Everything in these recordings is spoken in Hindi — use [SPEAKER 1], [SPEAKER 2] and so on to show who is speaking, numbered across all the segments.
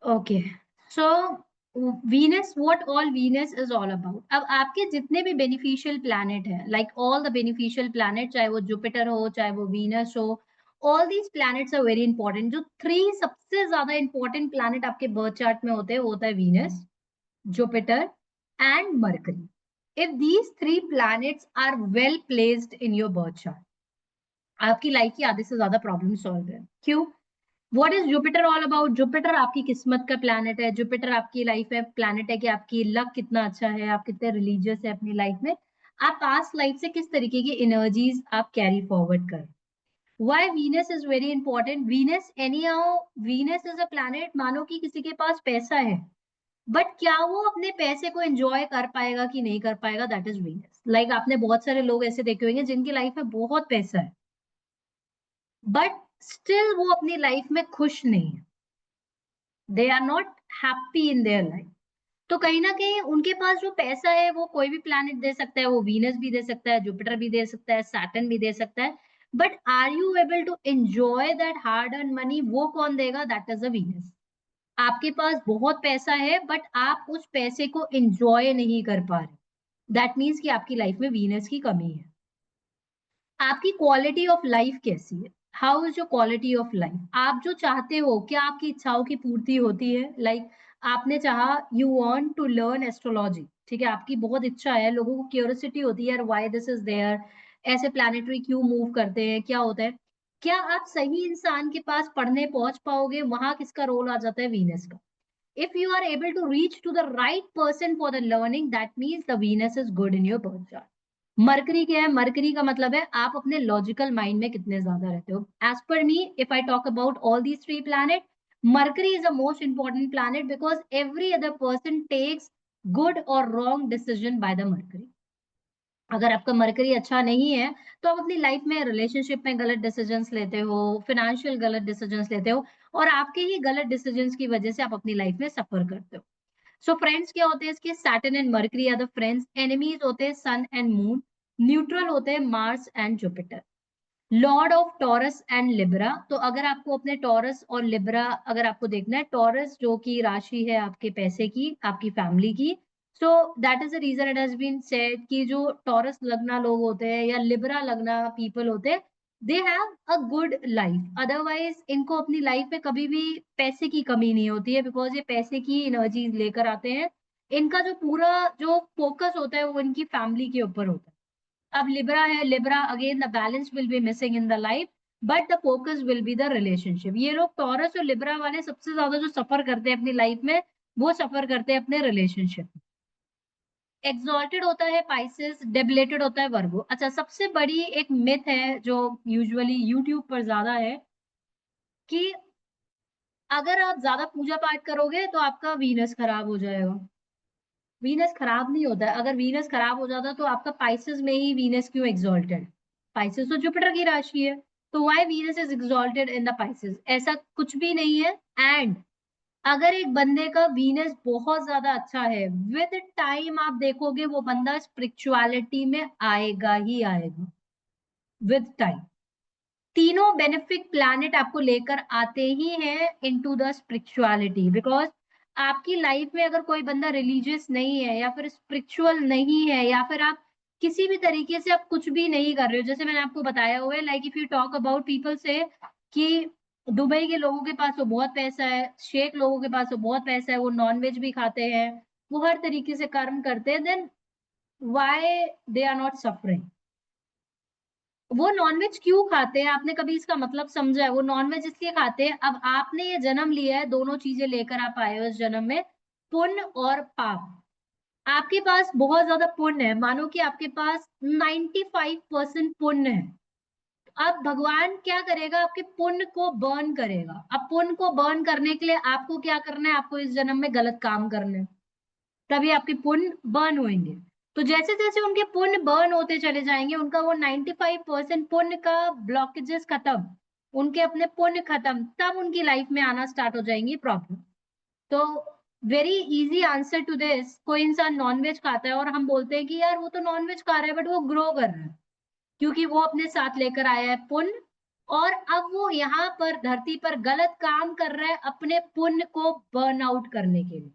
[SPEAKER 1] Okay, so Venus, what all Venus is all about. अब आपके जितने भी बेनिफिशियल प्लैनेट है, like all the beneficial planet, चाहे वो जुपिटर हो चाहे वो वीनस हो, all these planets are very important. जो थ्री सबसे ज्यादा इंपॉर्टेंट प्लैनेट आपके बर्थ चार्ट में होते हैं वो होता है Venus, Jupiter and Mercury. If these three planets are well placed in your birth chart, आपकी लाइफ की आधे से ज्यादा प्रॉब्लम सॉल्व है। क्यों? What is Jupiter all about? Jupiter आपकी किस्मत का प्लैनेट है। जुपिटर आपकी लाइफ में प्लैनेट है कि आपकी लक कितना अच्छा है, आप कितने रिलीजियस है अपनी लाइफ में, आप पास्ट लाइफ से किस तरीके की एनर्जीज आप कैरी फॉरवर्ड कर। Why Venus is very important? Venus any how, Venus is a planet, मानो कि किसी के पास पैसा है, बट क्या वो अपने पैसे को एंजॉय कर पाएगा कि नहीं कर पाएगा, दैट इज वीनस। लाइक आपने बहुत सारे लोग ऐसे देखे होंगे जिनकी लाइफ में बहुत पैसा है, बट स्टिल वो अपनी लाइफ में खुश नहीं है, they are not happy in their life. तो कहीं ना कहीं उनके पास जो पैसा है वो कोई भी प्लैनेट दे सकता है, वो वीनस भी दे सकता है, जुपिटर भी दे सकता है, सैटर्न भी दे सकता है, but are you able to enjoy that hard earn money? वो कौन देगा? That is a Venus. आपके पास बहुत पैसा है बट आप उस पैसे को एंजॉय नहीं कर पा रहे, दैट मीन्स कि आपकी लाइफ में वीनस की कमी है। आपकी क्वालिटी ऑफ लाइफ कैसी है? How is your quality of life? आप जो चाहते हो, क्या आपकी इच्छाओं की पूर्ति होती है? लाइक आपने चाहा, you want to learn astrology, ठीक है, आपकी बहुत इच्छा है, लोगों को क्यूरियोसिटी होती है यार व्हाई दिस इज देयर, ऐसे प्लैनेटरी क्यों मूव करते हैं, क्या होता है। क्या आप सही इंसान के पास पढ़ने पहुंच पाओगे? वहां किसका रोल आ जाता है? वीनस का। If you are able to reach to the right person for the learning, that means the Venus is good in your birth chart. Mercury क्या है? मरकरी का मतलब है आप अपने लॉजिकल माइंड में कितने ज्यादा रहते हो। As per me, if I talk about all these three planet, Mercury is the most important planet because every other person takes good और wrong decision by the Mercury. अगर आपका मरकरी अच्छा नहीं है तो आप अपनी लाइफ में रिलेशनशिप में गलत डिसीजंस लेते हो, फाइनेंशियल गलत डिसीजंस लेते हो, और आपके ही गलत डिसीजंस की वजह से आप अपनी लाइफ में सफर करते हो। सो फ्रेंड्स क्या होते हैं इसके? Saturn and Mercury are the friends. Enemies होते हैं सन एंड मून। न्यूट्रल होते हैं Mars and Jupiter. Lord of Taurus and Libra. तो अगर आपको अपने टॉरस और लिब्रा अगर आपको देखना है, टॉरस जो कि राशि है आपके पैसे की, आपकी फैमिली की, so that is the reason it has been said कि जो टॉरस लगना लोग होते हैं या लिब्रा लगना पीपल होते हैं, they have a good life. Otherwise इनको अपनी लाइफ में कभी भी पैसे की कमी नहीं होती है, बिकॉज ये पैसे की एनर्जीज लेकर आते हैं। इनका जो पूरा जो फोकस होता है वो इनकी फैमिली के ऊपर होता है। अब लिब्रा है, Libra again the balance will be missing in the life, but the focus will be the relationship. ये लोग टॉरस और लिब्रा वाले सबसे ज्यादा जो सफर करते हैं अपनी लाइफ में, वो सफर करते हैं अपने रिलेशनशिप। एक्सॉल्टेड होता है पाइसेस, डेबिलेटेड होता है वर्गो। अच्छा, सबसे बड़ी एक मिथ है जो यूजुअली यूट्यूब पर ज्यादा है कि अगर आप ज्यादा पूजा पाठ करोगे तो आपका वीनस खराब हो जाएगा। वीनस खराब नहीं होता है। अगर वीनस खराब हो जाता तो आपका पाइसेस में ही वीनस क्यों एग्जॉल्टेड? पाइसेस तो जुपिटर की राशि है, तो why Venus is exalted in the Pisces? ऐसा कुछ भी नहीं है। एंड अगर एक बंदे का वीनस बहुत ज्यादा अच्छा है, विद टाइम आप देखोगे वो बंदा स्पिरिचुअलिटी में आएगा ही आएगा, विद टाइम। तीनों बेनिफिक प्लैनेट आपको लेकर आते ही हैं इनटू द स्पिरिचुअलिटी, बिकॉज आपकी लाइफ में अगर कोई बंदा रिलीजियस नहीं है या फिर स्पिरिचुअल नहीं है या फिर आप किसी भी तरीके से आप कुछ भी नहीं कर रहे हो, जैसे मैंने आपको बताया हुआ है, like if you talk about people से कि दुबई के लोगों के पास तो बहुत पैसा है, शेख लोगों के पास तो बहुत पैसा है, वो नॉनवेज भी खाते हैं, वो हर तरीके से कर्म करते हैं, then why they are not suffering? वो नॉनवेज क्यों खाते हैं? आपने कभी इसका मतलब समझा है? वो नॉनवेज इसलिए खाते हैं, अब आपने ये जन्म लिया है, दोनों चीजें लेकर आप आए हो इस जन्म में, पुण्य और पाप। आपके पास बहुत ज्यादा पुण्य है, मानो कि आपके पास 95% पुण्य है। अब भगवान क्या करेगा? आपके पुण्य को बर्न करेगा। अब पुण्य को बर्न करने के लिए आपको क्या करना है? आपको इस जन्म में गलत काम करने हैं, तभी आपके पुण्य बर्न होंगे। तो जैसे जैसे उनके पुण्य बर्न होते चले जाएंगे, उनका वो 95% पुण्य का ब्लॉकेजेस खत्म, उनके अपने पुण्य खत्म, तब उनकी लाइफ में आना स्टार्ट हो जाएंगी प्रॉब्लम। तो very easy answer to this, कोई इंसान नॉनवेज खाता है और हम बोलते हैं कि यार वो तो नॉनवेज खा रहा है बट वो ग्रो कर रहा है, क्योंकि वो अपने साथ लेकर आया है पुण्य, और अब वो यहाँ पर धरती पर गलत काम कर रहा है अपने पुण्य को बर्न आउट करने के लिए।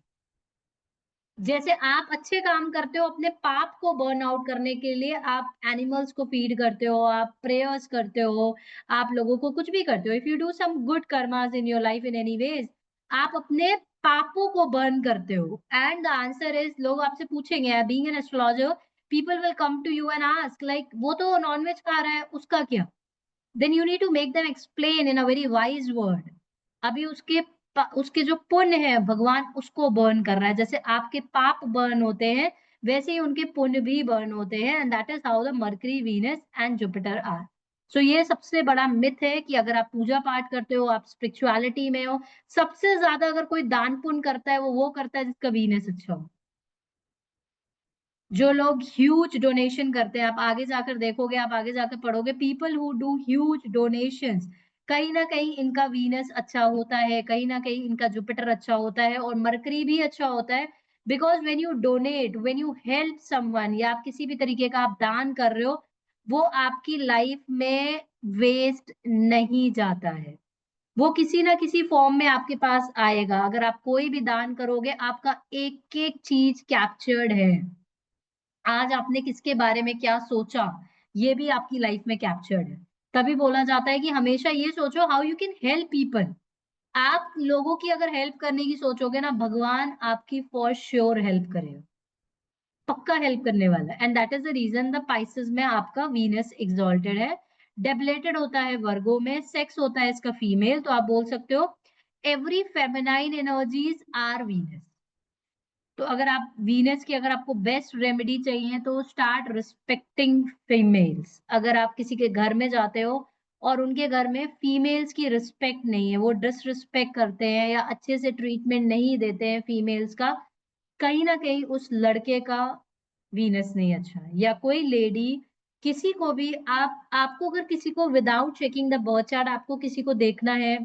[SPEAKER 1] जैसे आप अच्छे काम करते हो अपने पाप को बर्न आउट करने के लिए, आप एनिमल्स को फीड करते हो, आप प्रेयर्स करते हो, आप लोगों को कुछ भी करते हो। If you do some good karmas in your life in any ways, आप अपने पापों को बर्न करते हो। एंड द आंसर इज, लोग आपसे पूछेंगे, being an astrologer, people will come to you and ask like, वो तो नॉनवेज खा रहा है, उसका क्या? Then you need to make them explain in a very wise word. अभी उसके जो पुण्य है, भगवान उसको बर्न कर रहा है। जैसे आपके पाप बर्न होते हैं, वैसे ही उनके पुण्य भी बर्न होते हैं। And that is how the Mercury, Venus and Jupiter are. So ये सबसे बड़ा मिथ है कि अगर आप पूजा पाठ करते हो, आप स्पिरिचुअलिटी में हो, सबसे ज्यादा अगर कोई दान पुण्य करता है, वो करता है जिसका वीनस अच्छा हो। जो लोग ह्यूज डोनेशन करते हैं, आप आगे जाकर देखोगे, आप आगे जाकर पढ़ोगे, people who do huge donations, कहीं ना कहीं इनका वीनस अच्छा होता है, कहीं ना कहीं इनका जुपिटर अच्छा होता है, और मरकरी भी अच्छा होता है। Because when you donate, when you help someone, या आप किसी भी तरीके का आप दान कर रहे हो, वो आपकी लाइफ में वेस्ट नहीं जाता है। वो किसी ना किसी फॉर्म में आपके पास आएगा। अगर आप कोई भी दान करोगे, आपका एक एक चीज कैप्चर्ड है। आज आपने किसके बारे में क्या सोचा, ये भी आपकी लाइफ में कैप्चर्ड है। तभी बोला जाता है कि हमेशा ये सोचो how you can help people. आप लोगों की अगर हेल्प करने की सोचोगे ना, भगवान आपकी फॉर श्योर हेल्प करेगा, पक्का हेल्प करने वाला है। And that is the reason the Pisces में आपका वीनस एक्सॉल्टेड है, डेबलेटेड होता है वर्गो में, सेक्स होता है इसका फीमेल। तो आप बोल सकते हो every feminine energies are Venus. तो अगर आप वीनस की, अगर आपको बेस्ट रेमेडी चाहिए, तो स्टार्ट रिस्पेक्टिंग फीमेल्स। अगर आप किसी के घर में जाते हो और उनके घर में फीमेल्स की रिस्पेक्ट नहीं है, वो डिसरिस्पेक्ट करते हैं या अच्छे से ट्रीटमेंट नहीं देते हैं फीमेल्स का, कहीं ना कहीं उस लड़के का वीनस नहीं अच्छा है। या कोई लेडी, किसी को भी, आपको अगर किसी को without checking the birth chart, आपको किसी को देखना है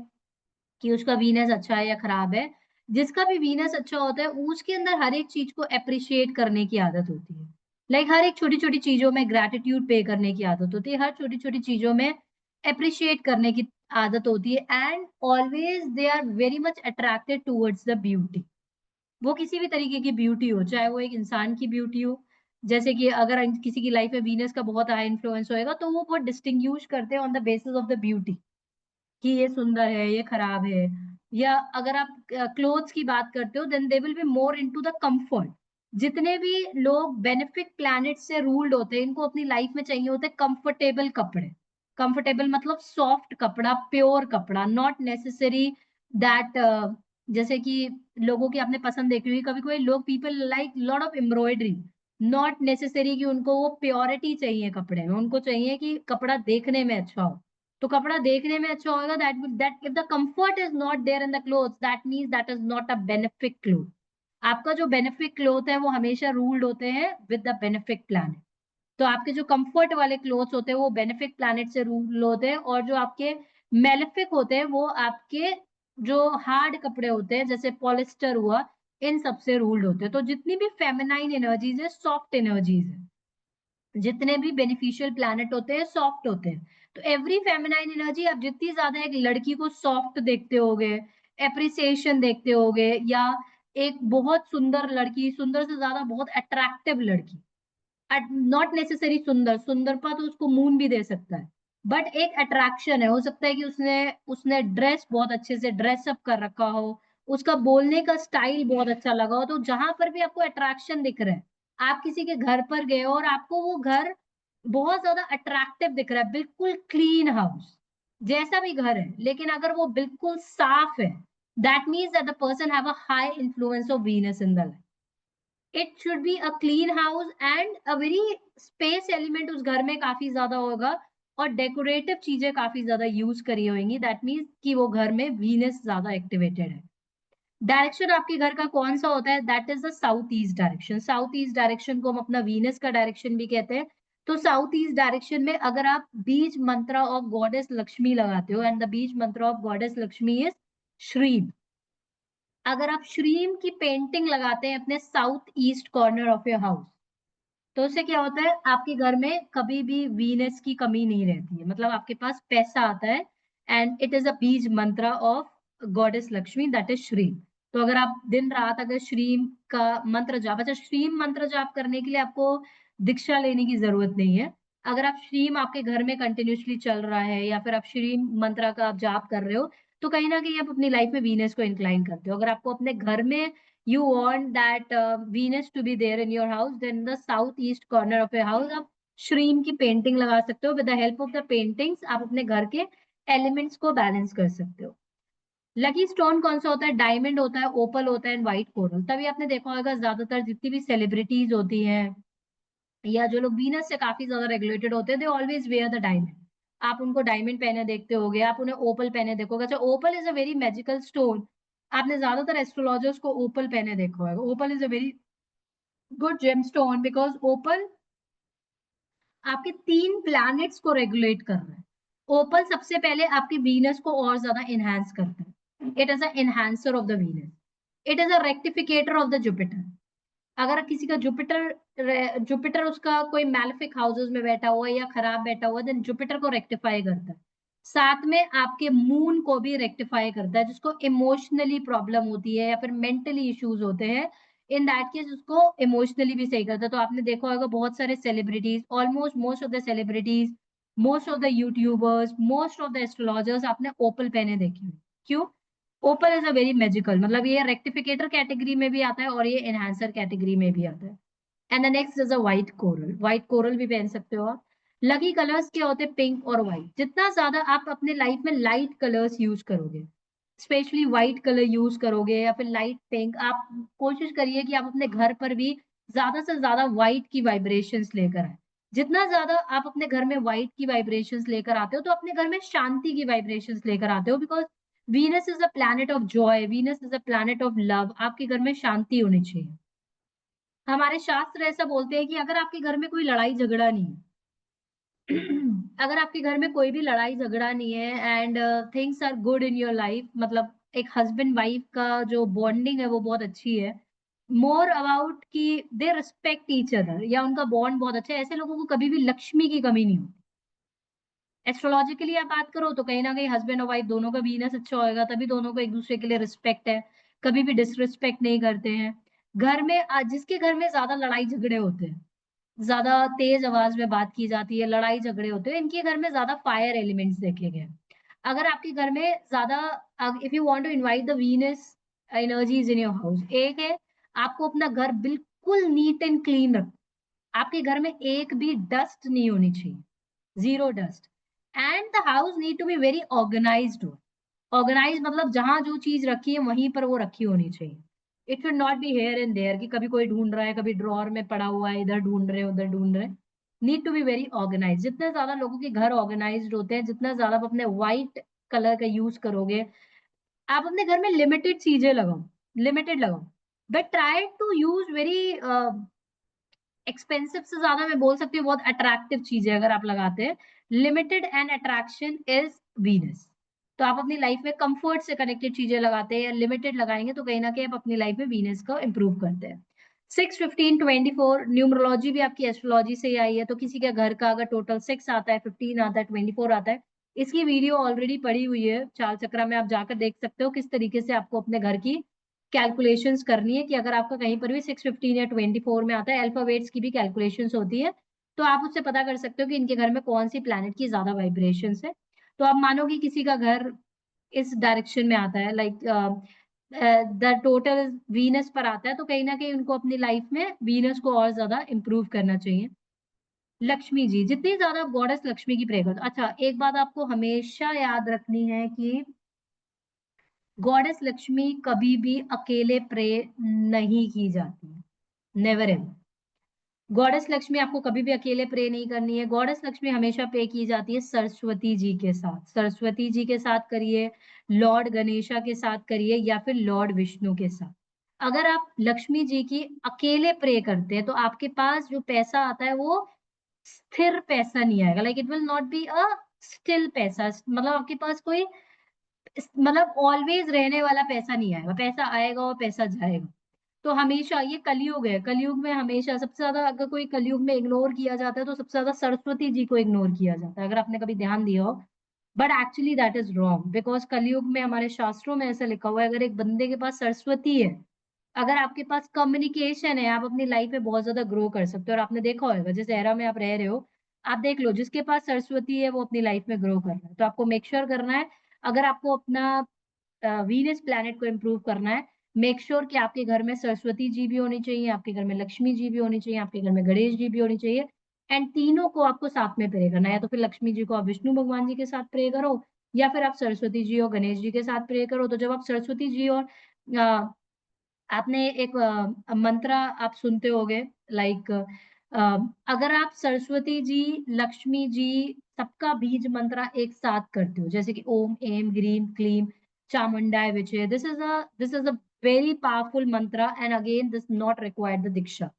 [SPEAKER 1] कि उसका वीनस अच्छा है या खराब है, जिसका भी वीनस अच्छा होता है, उसके अंदर हर एक चीज को अप्रिशिएट करने की आदत होती है। लाइक हर एक छोटी छोटी चीजों में ग्रेटिट्यूड पे करने की आदत होती है, हर छोटी छोटी चीजों में अप्रिशिएट करने की आदत होती है। And always they are very much attracted towards the beauty. वो किसी भी तरीके की ब्यूटी हो, चाहे वो एक इंसान की ब्यूटी हो, जैसे कि अगर किसी की लाइफ में वीनस का बहुत हाई इन्फ्लुएंस होएगा, तो वो बहुत डिस्टिंग्विश करते हैं on the basis of the beauty, कि ये सुंदर है, ये खराब है। या अगर आप क्लोथ्स की बात करते हो, then they will be more into the comfort. जितने भी लोग बेनिफिक प्लैनेट से रूल्ड होते हैं, इनको अपनी लाइफ में चाहिए होते हैं कंफर्टेबल कपड़े। कंफर्टेबल मतलब सॉफ्ट कपड़ा, प्योर कपड़ा, नॉट नेसेसरी दैट, जैसे कि लोगों की आपने पसंद देखी हुई, कभी कोई लोग, people like lot of embroidery, not necessary कि उनको वो प्योरिटी चाहिए कपड़े में, उनको चाहिए कि कपड़ा देखने में अच्छा हो। तो कपड़ा देखने में अच्छा होगा, that if the comfort is not there in the cloth, that means that is not a benefic cloth. आपका जो बेनिफिक क्लोथ है, वो हमेशा रूल्ड होते हैं विद द बेनिफिक प्लैनेट। तो आपके जो कंफर्ट वाले क्लोथ्स होते हैं, वो बेनिफिक प्लैनेट से रूल होते हैं, और जो आपके मेलेफिक होते हैं, वो आपके जो हार्ड कपड़े होते हैं, जैसे पॉलिस्टर हुआ, इन सब से रूल्ड होते हैं। तो जितनी भी फेमिनाइन एनर्जीज है, सॉफ्ट एनर्जीज है, जितने भी बेनिफिशियल प्लैनेट होते हैं, सॉफ्ट होते हैं। तो एवरी फेमिनाइन एनर्जी, आप जितनी ज्यादा एक लड़की को सॉफ्ट देखते होगे, एप्रिसिएशन देखते होगे, या एक बहुत सुंदर लड़की, सुंदर से ज्यादा बहुत अट्रैक्टिव लड़की, नॉट नेसेसरी सुंदर, सुंदरपा तो उसको मून भी दे सकता है, बट एक अट्रैक्शन है। हो सकता है कि उसने उसने ड्रेस बहुत अच्छे से ड्रेसअप कर रखा हो, उसका बोलने का स्टाइल बहुत अच्छा लगा हो, तो जहां पर भी आपको अट्रैक्शन दिख रहा है, आप किसी के घर पर गए हो और आपको वो घर बहुत ज्यादा अट्रैक्टिव दिख रहा है, बिल्कुल क्लीन हाउस जैसा भी घर है, लेकिन अगर वो बिल्कुल साफ है, that means that the person have a high influence of Venus in the life. It should be a clean house and a very space element उस घर में काफी ज्यादा होगा, और डेकोरेटिव चीजें काफी ज्यादा यूज करी होंगी, दैट मीन्स कि वो घर में वीनस ज्यादा एक्टिवेटेड है। डायरेक्शन आपके घर का कौन सा होता है? That is the south east direction. South east direction को हम अपना वीनस का डायरेक्शन भी कहते हैं। तो साउथ ईस्ट डायरेक्शन में अगर आप बीज मंत्रा ऑफ गॉडेस लक्ष्मी लगाते हो, and the beej mantra of goddess Lakshmi is Shri, अगर आप श्रीम की पेंटिंग लगाते हैं अपने south east corner of your house, तो उससे क्या होता है, आपके घर में कभी भी वीनस की कमी नहीं रहती है, मतलब आपके पास पैसा आता है। एंड इट इज अ बीज मंत्र of goddess Lakshmi, that is श्रीम। तो अगर आप दिन रात अगर श्रीम का मंत्र जाप, अच्छा श्रीम मंत्र जाप करने के लिए आपको दीक्षा लेने की जरूरत नहीं है। अगर आप श्रीम आपके घर में कंटिन्यूसली चल रहा है, या फिर आप श्रीम मंत्र का आप जाप कर रहे हो, तो कहीं ना कहीं आप अपनी लाइफ में वीनस को इंक्लाइन करते हो। अगर आपको अपने घर में you want that Venus to be there in your house, then the southeast corner of your house आप श्रीम की पेंटिंग लगा सकते हो। With the help of the paintings आप अपने घर के एलिमेंट्स को बैलेंस कर सकते हो। लकी स्टोन कौन सा होता है? डायमंड होता है, ओपल होता है, एंड व्हाइट कोरल। तभी आपने देखा होगा ज्यादातर जितनी भी सेलिब्रिटीज होती हैं, या जो लोग वीनस से काफी ज्यादा रेगुलेटेड होते हैं, they always wear the diamond. आप उनको डायमंड पहने देखते होगे, आप उन्हें ओपल पहने देखोगे। अच्छा, opal is a very magical stone. आपने ज्यादातर एस्ट्रोलॉजर्स को ओपल पहने देखा होगा। Opal is a very good gemstone because opal आपके 3 प्लैनेट्स को रेगुलेट कर रहा है। ओपल सबसे पहले आपके वीनस को और ज्यादा इनहैंस करता है। It is a enhancer of the Venus. It is a rectificator of the Jupiter. अगर किसी का जुपिटर जुपिटर उसका कोई मैलेफिक हाउसेस में बैठा हुआ है या खराब बैठा हुआ है, देन जुपिटर को रेक्टिफाई करता है। साथ में आपके मून को भी रेक्टिफाई करता है, जिसको इमोशनली प्रॉब्लम होती है या फिर मेंटली इश्यूज होते हैं, इन दैट केस उसको इमोशनली भी सही करता है। तो आपने देखा होगा बहुत सारे celebrities, almost most of the celebrities, most of the YouTubers, most of the astrologers आपने ओपल पहने देखे होंगे। क्यों? ओपल इज अ वेरी मैजिकल, मतलब ये रेक्टिफिकेटर कैटेगरी में भी आता है और ये एनहांसर कैटेगरी में भी आता है। And the next is a white coral. White coral भी पहन सकते हो आप। लकी कलर्स क्या होते हैं? पिंक और व्हाइट। जितना ज्यादा आप अपने लाइफ में लाइट कलर्स यूज करोगे, स्पेशली व्हाइट कलर यूज करोगे या फिर लाइट पिंक, आप कोशिश करिए कि आप अपने घर पर भी ज्यादा से ज्यादा व्हाइट की वाइब्रेशंस लेकर आए। जितना ज्यादा आप अपने घर में व्हाइट की वाइब्रेशंस लेकर आते हो, तो अपने घर में शांति की वाइब्रेशंस लेकर आते हो। Because Venus is a planet of Joy, Venus is a planet of love. आपके घर में शांति होनी चाहिए। हमारे शास्त्र ऐसा बोलते हैं कि अगर आपके घर में कोई लड़ाई झगड़ा नहीं है, अगर आपके घर में कोई भी लड़ाई झगड़ा नहीं है, and things are good in your life, मतलब एक हस्बैंड वाइफ का जो बॉन्डिंग है वो बहुत अच्छी है, मोर अबाउट कि दे रिस्पेक्ट ईच अदर, या उनका बॉन्ड बहुत अच्छा है, ऐसे लोगों को कभी भी लक्ष्मी की कमी नहीं होती। एस्ट्रोलॉजिकली आप बात करो तो कहीं ना कहीं हस्बैंड और वाइफ दोनों का वीनस अच्छा होएगा, तभी दोनों को एक दूसरे के लिए रिस्पेक्ट है, कभी भी डिसरिस्पेक्ट नहीं करते हैं। घर में जिसके घर में ज्यादा लड़ाई झगड़े होते हैं, ज्यादा तेज आवाज में बात की जाती है, लड़ाई झगड़े होते हैं, इनके घर में ज्यादा फायर एलिमेंट्स देखे गए। अगर आपके घर में ज्यादा, if you want to invite the Venus energies in your house, एक है आपको अपना घर बिल्कुल नीट एंड क्लीन रखना। आपके घर में एक भी डस्ट नहीं होनी चाहिए, zero dust. And the house need to be very organised. Organise मतलब जहां जो चीज रखी है वहीं पर वो रखी होनी चाहिए। It should not be here and there कि कभी कोई ढूंढ रहा है, कभी ड्रॉर में पड़ा हुआ है, इधर ढूंढ रहे उधर ढूंढ रहे। Need to be very organise. जितने ज्यादा लोगों के घर ऑर्गेनाइज्ड होते हैं, जितना ज्यादा आप अपने व्हाइट कलर का यूज करोगे, आप अपने घर में लिमिटेड चीजें लगाओ, लिमिटेड लगाओ, but try to use very expensive से ज्यादा मैं बोल सकती हूँ बहुत अट्रैक्टिव चीजें अगर आप लगाते हैं। Limited and attraction is Venus. तो आप अपनी लाइफ में कंफर्ट से कनेक्टेड चीजें लगाते हैं या लिमिटेड लगाएंगे, तो कहीं ना कहीं आप अपनी लाइफ में वीनस को इंप्रूव करते हैं। 6 15 24 न्यूमरोलॉजी भी आपकी एस्ट्रोलॉजी से ही आई है। तो किसी के घर का अगर टोटल 6 आता है, 15 आता है, 24 आता है, इसकी वीडियो ऑलरेडी पड़ी हुई है चाल चक्रा में, आप जाकर देख सकते हो किस तरीके से आपको अपने घर की कैलकुलेशंस करनी है। कि अगर आपका कहीं पर भी 6 15 या 24 में आता है, अल्फाबेट्स की भी कैलकुलेशंस होती है, तो आप उससे पता कर सकते हो कि इनके घर में कौन सी प्लैनेट की ज्यादा वाइब्रेशंस है। तो आप मानो कि किसी का घर इस डायरेक्शन में आता है, लाइक द टोटल वीनस पर आता है, तो कहीं ना कहीं उनको अपनी लाइफ में वीनस को और ज्यादा इंप्रूव करना चाहिए। लक्ष्मी जी, जितनी ज्यादा गॉडेस लक्ष्मी की प्रे करो। अच्छा, एक बात आपको हमेशा याद रखनी है कि गॉडेस लक्ष्मी कभी भी अकेले प्रे नहीं की जाती है, नेवर एवर। गॉडेस लक्ष्मी आपको कभी भी अकेले प्रे नहीं करनी है। गॉडेस लक्ष्मी हमेशा प्रे की जाती है सरस्वती जी के साथ। सरस्वती जी के साथ करिए, लॉर्ड गणेशा के साथ करिए, या फिर लॉर्ड विष्णु के साथ। अगर आप लक्ष्मी जी की अकेले प्रे करते हैं, तो आपके पास जो पैसा आता है वो स्थिर पैसा नहीं आएगा। Like it will not be a still पैसा, मतलब आपके पास कोई मतलब ऑलवेज रहने वाला पैसा नहीं आएगा। पैसा आएगा और पैसा जाएगा। तो हमेशा ये कलयुग है, कलयुग में हमेशा सबसे ज्यादा अगर कोई कलयुग में इग्नोर किया जाता है तो सबसे ज्यादा सरस्वती जी को इग्नोर किया जाता है, अगर आपने कभी ध्यान दिया हो। But actually that is wrong, because कलयुग में हमारे शास्त्रों में ऐसा लिखा हुआ है, अगर एक बंदे के पास सरस्वती है, अगर आपके पास कम्युनिकेशन है, आप अपनी लाइफ में बहुत ज्यादा ग्रो कर सकते हो। और आपने देखा होगा जिस एरा में आप रह रहे हो, आप देख लो जिसके पास सरस्वती है वो अपनी लाइफ में ग्रो कर रहा है। तो आपको मेक श्योर करना है, अगर आपको अपना वीनस प्लैनेट को इम्प्रूव करना है, मेक श्योर कि आपके घर में सरस्वती जी भी होनी चाहिए, आपके घर में लक्ष्मी जी भी होनी चाहिए, आपके घर में गणेश जी भी होनी चाहिए। एंड तीनों को आपको साथ में प्रे करना है, या तो फिर लक्ष्मी जी को आप विष्णु भगवान जी के साथ प्रे करो, या फिर आप सरस्वती जी और गणेश जी के साथ प्रे करो। तो जब आप सरस्वती जी और आपने एक मंत्र आप सुनते होगे, लाइक अगर आप सरस्वती जी, लक्ष्मी जी, सबका बीज मंत्र एक साथ करते हो, जैसे कि ओम एम ग्रीम क्लीम चामुंडाय विचे, this is a very powerful mantra, and again this not required the दीक्षा।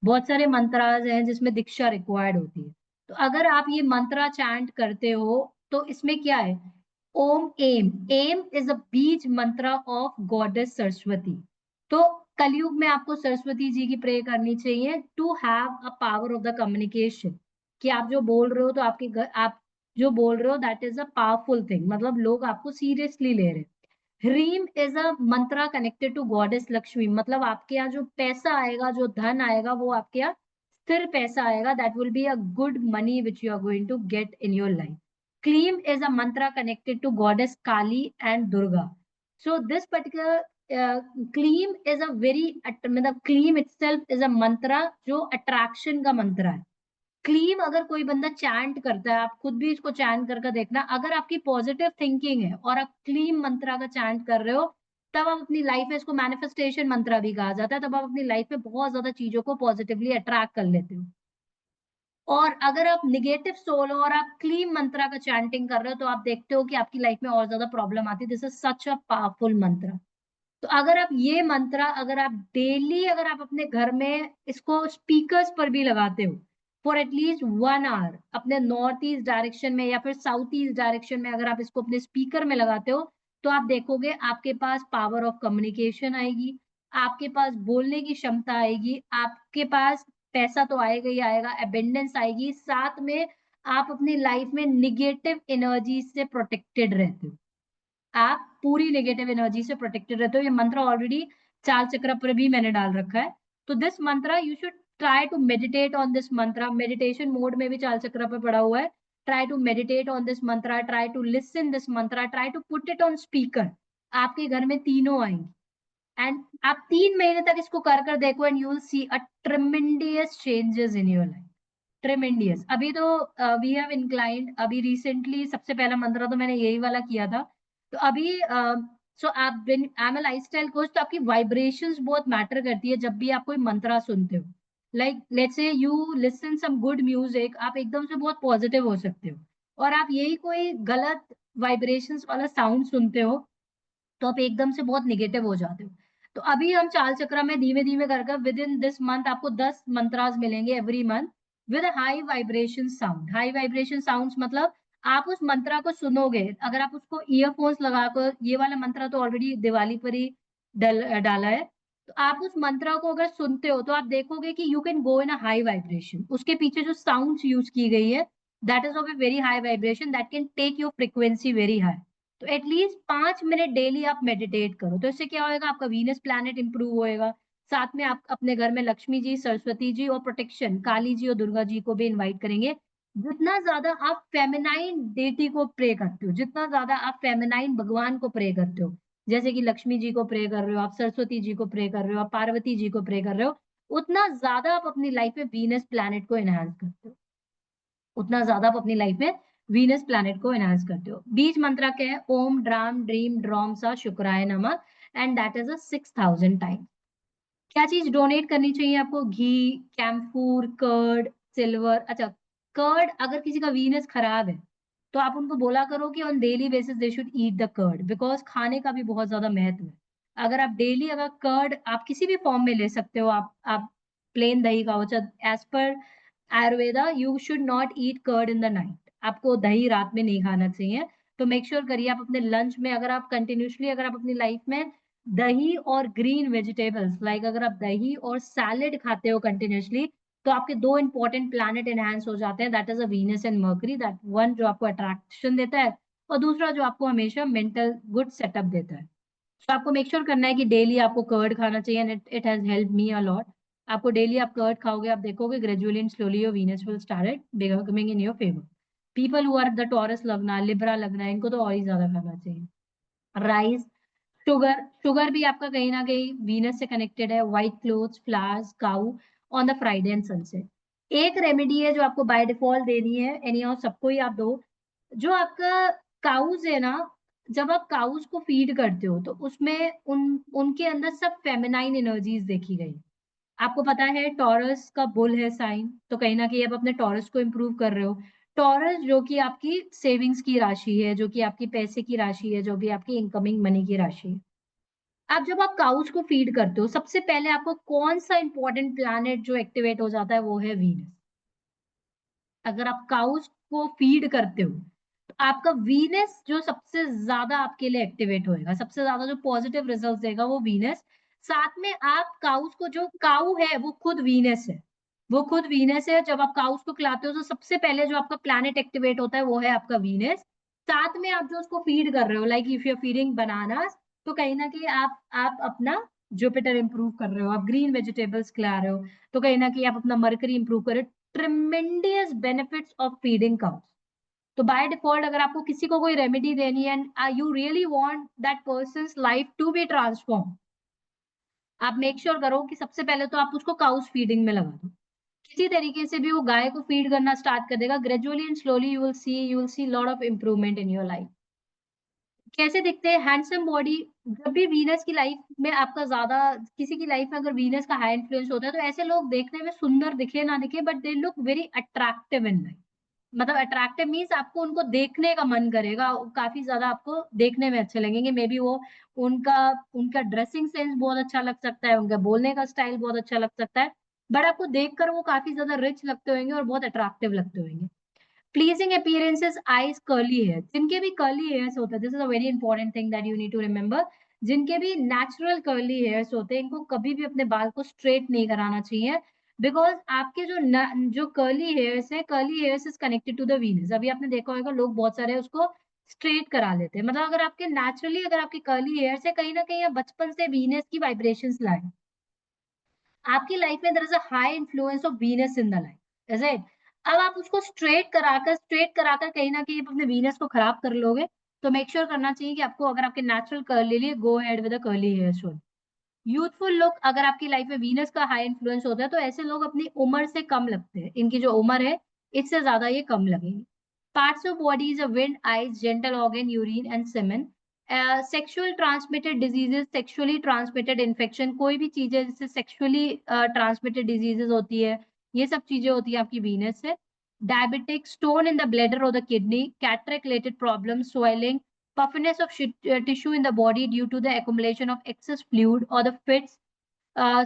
[SPEAKER 1] बहुत सारे मंत्रास हैं जिसमें दीक्षा रिक्वायर्ड होती है। तो अगर आप ये मंत्र चैंट करते हो तो इसमें क्या है, ओम एम, एम इज अ बीज मंत्र ऑफ गॉडेस सरस्वती। तो कलयुग में आपको सरस्वती जी की प्रे करनी चाहिए to have a power of the communication, कि आप जो बोल रहे हो तो आपके घर, आप जो बोल रहे हो that is a powerful thing, मतलब लोग आपको सीरियसली ले रहे हैं। ह्रीम is a mantra connected to goddess Lakshmi, मतलब आपके यहाँ जो पैसा आएगा, जो धन आएगा, वो आपके यहाँ स्थिर पैसा आएगा, that will be a good money which you are going to get in your life. क्लीम is a mantra connected to goddess Kali and Durga. So this particular क्लीम is a very, मतलब क्लीम itself is a mantra जो अट्रैक्शन का मंत्र है। क्लीम अगर कोई बंदा चैंट करता है, आप खुद भी इसको चैंट करके देखना, अगर आपकी पॉजिटिव थिंकिंग है और आप क्लीम मंत्रा का चैंट कर रहे हो, तब आप अपनी लाइफ में, इसको मैनिफेस्टेशन मंत्रा भी कहा जाता है, तब आप अपनी लाइफ में बहुत ज्यादा चीजों को पॉजिटिवली अट्रैक्ट कर लेते हो। और अगर आप निगेटिव सोल हो और आप क्लीन मंत्रा का चैंटिंग कर रहे हो, तो आप देखते हो कि आपकी लाइफ में और ज्यादा प्रॉब्लम आती है। This is such a powerful मंत्र। तो अगर आप ये मंत्र, अगर आप डेली, अगर आप अपने घर में इसको स्पीकर्स पर भी लगाते हो फॉर एटलीस्ट 1 आवर, अपने नॉर्थ ईस्ट डायरेक्शन में या फिर साउथ ईस्ट डायरेक्शन में, अगर आप इसको अपने स्पीकर में लगाते हो, तो आप देखोगे आपके पास पावर ऑफ कम्युनिकेशन आएगी, आपके पास बोलने की क्षमता आएगी, आपके पास पैसा तो आएगा ही आएगा, एबेंडेंस आएगी, साथ में आप अपनी लाइफ में निगेटिव एनर्जी से प्रोटेक्टेड रहते हो। आप पूरी नेगेटिव एनर्जी से प्रोटेक्टेड रहते हो। ये मंत्र ऑलरेडी चार चक्र पर भी मैंने डाल रखा है। तो this mantra you should try to meditate on this mantra, meditation mode में भी चार चक्र पर पड़ा हुआ है। Try to meditate on this mantra, try to listen this mantra, try to put it on speaker. आपके घर में तीनों आएंगे, एंड आप 3 महीने तक इसको कर कर देखो, and you will see a tremendous changes in your life. Tremendous. अभी तो वी हैव इंक्लाइंड, अभी रिसेंटली सबसे पहला मंत्र तो मैंने यही वाला किया था। तो अभी सो आप, I am a lifestyle coach, तो आपकी वाइब्रेशंस बहुत मैटर करती है जब भी आप कोई मंत्र सुनते हो। Like let's say you listen some good music, आप एकदम से बहुत पॉजिटिव हो सकते हो। और आप यही कोई गलत वाइब्रेशंस वाला साउंड सुनते हो, तो आप एकदम से बहुत निगेटिव हो जाते हो। तो अभी हम चाल चक्र में धीमे धीमे कर विद इन दिस मंथ आपको 10 मंत्रास मिलेंगे every month, with high vibration sound. High vibration sounds मतलब आप उस मंत्रा को सुनोगे, अगर आप उसको ईयरफोन्स लगाकर, ये वाला मंत्रा तो ऑलरेडी दिवाली पर ही डाला है, तो आप उस मंत्रा को अगर सुनते हो तो आप देखोगे कि you can go in a high vibration. उसके पीछे जो साउंड्स यूज की गई है, that is of a very high vibration, that can take your frequency very high. तो एटलीस्ट 5 मिनट डेली आप मेडिटेट करो, तो इससे क्या होएगा, आपका वीनस प्लैनेट इंप्रूव होएगा। साथ में आप अपने घर में लक्ष्मी जी, सरस्वती जी और प्रोटेक्शन काली जी और दुर्गा जी को भी इनवाइट करेंगे। जितना ज्यादा आप फेमिनाइन डेटी को प्रे करते हो, जितना ज्यादा आप फेमिनाइन भगवान को प्रे करते हो, जैसे कि लक्ष्मी जी को प्रे कर रहे हो, आप सरस्वती जी को प्रे कर रहे हो, आप पार्वती जी को प्रे कर रहे हो, उतना ज्यादा आप अपनी लाइफ में वीनस प्लैनेट को एनहांस करते हो, उतना ज्यादा आप अपनी लाइफ में वीनस प्लैनेट को एनहांस करते हो। बीज मंत्र क्या है, ओम ड्राम ड्रीम ड्रॉम सा शुक्राय नमः, and that is a 6,000 time. क्या चीज डोनेट करनी चाहिए आपको, घी, कैम्फूर, कर्ड, सिल्वर। अच्छा, कर्ड अगर किसी का वीनस खराब है तो आप उनको बोला करो कि on daily basis they should eat the curd, because खाने का भी बहुत ज्यादा महत्व है। अगर आप डेली, अगर कर्ड आप किसी भी फॉर्म में ले सकते हो, आप प्लेन दही खाओ। As per Ayurveda you should not eat curd in the night, आपको दही रात में नहीं खाना चाहिए। तो मेक श्योर करिए आप अपने लंच में, अगर आप कंटिन्यूसली, अगर आप अपनी लाइफ में दही और ग्रीन वेजिटेबल्स, लाइक अगर आप दही और सैलेड खाते हो कंटिन्यूअसली, तो आपके दो इंपॉर्टेंट प्लैनेट एनहांस हो जाते हैं, that is a Venus and mercury, that one जो आपको अट्रैक्शन देता है, और दूसरा जो आपको हमेशा मेंटल गुड सेटअप देता है। तो आपको मेक श्योर करना है कि डेली आपको कर्ड खाना चाहिए, and it has help me a lot. आपको डेली आप कर्ड खाओगे, आप देखोगे gradually and slowly your Venus will start becoming in your favour. People who are the Taurus लगना, लिब्रा लगना, इनको तो और ही ज्यादा खाना चाहिए। राइस, शुगर, शुगर भी आपका कहीं ना कहीं वीनस से कनेक्टेड है। White clothes, flowers, cow on the Friday and sunset. एक रेमेडी है जो आपको बाय डिफॉल्ट देनी है, एनी हाउ सबको ही आप दो। जो आपका काउज है ना, जब आप काउज को फीड करते हो तो उसमें उनके अंदर सब फेमिनाइन एनर्जीज देखी गई। आपको पता है टॉरस का बुल है साइन, तो कहीं ना कहीं आप अपने टॉरस को इम्प्रूव कर रहे हो। टॉरस जो कि आपकी सेविंग्स की राशि है, जो कि आपकी पैसे की राशि है, जो भी आपकी इनकमिंग मनी की राशि है। अब जब आप काउच को फीड करते हो, सबसे पहले आपको कौन सा इंपॉर्टेंट प्लैनेट जो एक्टिवेट हो जाता है, वो है वीनस। अगर आप काउच को फीड करते हो तो आपका वीनस जो सबसे ज्यादा आपके लिए एक्टिवेट होएगा, सबसे ज्यादा जो पॉजिटिव रिजल्ट देगा वो वीनस। साथ में आप काउस को, जो काऊ है वो खुद वीनस है, वो खुद वीनस है। जब आप काउस को खिलाते हो तो सबसे पहले जो आपका प्लैनेट एक्टिवेट होता है वो है आपका वीनस। साथ में आप जो उसको फीड कर रहे हो, like if you are feeding bananas, तो कहीं ना कहीं आप अपना जुपिटर इंप्रूव कर रहे हो, आप ग्रीन वेजिटेबल्स खिला रहे हो, तो कहीं ना कहीं आप अपना मरकरी इंप्रूव कर रहे हो। Tremendous benefits of feeding cows. तो बाय डिफॉल्ट अगर आपको किसी को कोई रेमेडी देनी है and you really want that person's life to be transform, आप मेक श्योर करो कि सबसे पहले तो आप उसको काउस फीडिंग में लगा दो। किसी तरीके से भी वो गाय को फीड करना स्टार्ट कर देगा, gradually and slowly you will see lot of improvement in your life. कैसे दिखते हैं? Handsome body. जब भी वीनस की लाइफ में आपका ज्यादा, किसी की लाइफ में अगर वीनस का हाई इन्फ्लुएंस होता है, तो ऐसे लोग देखने में सुंदर दिखे ना दिखे, but they look very attractive in life. मतलब अट्रैक्टिव मीन्स आपको उनको देखने का मन करेगा, काफी ज्यादा आपको देखने में अच्छे लगेंगे। मे बी वो उनका उनका ड्रेसिंग सेंस बहुत अच्छा लग सकता है, उनका बोलने का स्टाइल बहुत अच्छा लग सकता है, बट आपको देखकर वो काफी ज्यादा रिच लगते होंगे और बहुत अट्रैक्टिव लगते होंगे। Pleasing appearances, eyes, curly hair. जिनके भी कर्ली हेयर्स होते हैं, this is a very important thing that you need to remember. जिनके भी नेचुरल कर्ली हेयर्स होते हैं, इनको कभी भी अपने बाल को स्ट्रेट नहीं कराना चाहिए, बिकॉज आपके जो कर्ली हेयर्स है, curly hairs is connected to the Venus. अभी आपने देखा होगा लोग बहुत सारे उसको स्ट्रेट करा लेते हैं। मतलब अगर आपके नेचुरली, अगर आपके कर्ली हेयर्स है, कहीं ना कहीं आप बचपन से वीनस की वाइब्रेशंस लाए, आपकी लाइफ में there is a high influence of Venus in the life, is it? अब आप उसको स्ट्रेट कराकर कहीं ना कहीं आप अपने वीनस को खराब कर लोगे। तो मेक श्योर करना चाहिए कि आपको, अगर आपके नेचुरल कर्ल ले लिए, go head with a curly hair style. Youthful look, अगर आपकी लाइफ में वीनस का हाई इन्फ्लुएंस होता है तो ऐसे लोग अपनी उम्र से कम लगते हैं, इनकी जो उम्र है इससे ज्यादा ये कम लगेगी। Parts of body is a wind, eyes, gentle organ, urine and semen. Sexual transmitted diseases, sexually transmitted infection, कोई भी चीजें जिससे सेक्सुअली ट्रांसमिटेड डिजीजेस होती है, ये सब चीजें होती है आपकी वीनस से। Diabetic, stone in the bladder और the kidney, cataract related problem, swelling, puffiness of tissue in the body due to the accumulation of excess fluid, or the fits,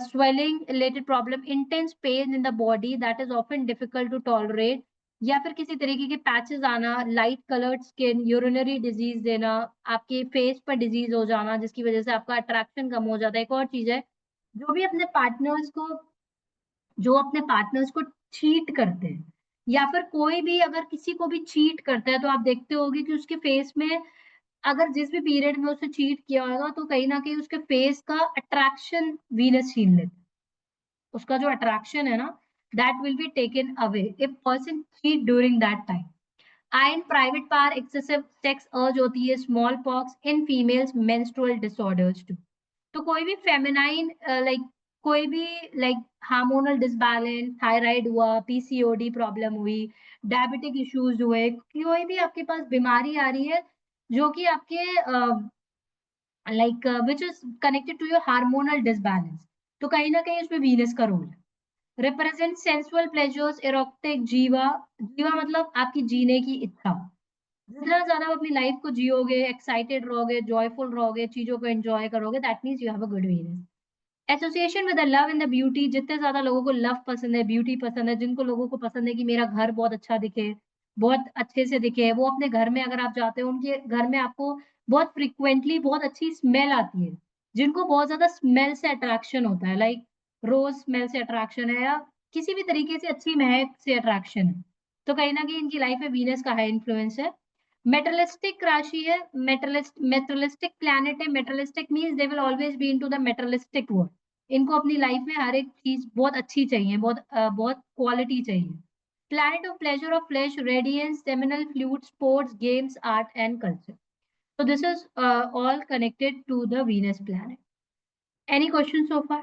[SPEAKER 1] swelling related problem, intense pain in the body that is often difficult to tolerate, या फिर किसी तरीके के पैचेस आना, light coloured skin, urinary disease देना, आपके फेस पर डिजीज हो जाना जिसकी वजह से आपका अट्रैक्शन कम हो जाता है। एक और चीज है, जो भी अपने पार्टनर्स को जो अपने पार्टनर्स को चीट करते हैं, या फिर कोई भी अगर किसी को भी चीट करता है, तो आप देखते होंगे कि उसके फेस में, अगर जिस भी पीरियड में उसने चीट किया होगा, तो कहीं ना कहीं उसके फेस का अट्रैक्शन वीनस छीन लेते हैं। उसका जो अट्रैक्शन है ना, that will be taken away if person cheat during that time. आयन, private part, excessive sex urge होती है, small pox in females, menstrual disorders too. तो कोई भी फेमिनाइन, लाइक कोई भी, लाइक हार्मोनल डिसबैलेंस, थायराइड हुआ, पीसीओडी प्रॉब्लम हुई, डायबिटिक इश्यूज हुए, कोई भी आपके पास बीमारी आ रही है जो कि आपके like which is connected to your hormonal disbalance, तो कहीं ना कहीं उसमें वीनस का रोल है। रिप्रेजेंट सेंसुअल प्लेजर्स, इरोटिक, जीवा। जीवा मतलब आपकी जीने की इच्छा। जितना ज्यादा आप अपनी लाइफ को जियोगे, एक्साइटेड रहोगे, जॉयफुल रहोगे, चीजों को एंजॉय करोगे, that means you have a good Venus. Association with the love and the beauty, जितने ज्यादा लोगों को लव पसंद है, ब्यूटी पसंद है, जिनको लोगों को पसंद है कि मेरा घर बहुत अच्छा दिखे, बहुत अच्छे से दिखे, वो अपने घर में अगर आप जाते हो, उनके घर में आपको बहुत फ्रिक्वेंटली बहुत अच्छी स्मेल आती है। जिनको बहुत ज़्यादा स्मेल से अट्रैक्शन होता है, लाइक रोज़ स्मेल से अट्रैक्शन है या किसी भी तरीके से अच्छी महक से अट्रैक्शन है। तो कहीं न कहीं इनकी लाइफ में वीनस का हाई इन्फ्लुएंस है। मेटलिस्टिक राशि है, मेटलिस्टिक प्लैनेट है, materialistic means they will always be into the materialistic world. इनको अपनी लाइफ में हर एक चीज़ बहुत अच्छी चाहिए, बहुत क्वालिटी चाहिए। Planet of pleasure of flesh, radiance, seminal fluid, sports, games, art and culture. So this is all connected to the Venus planet. Any questions so far?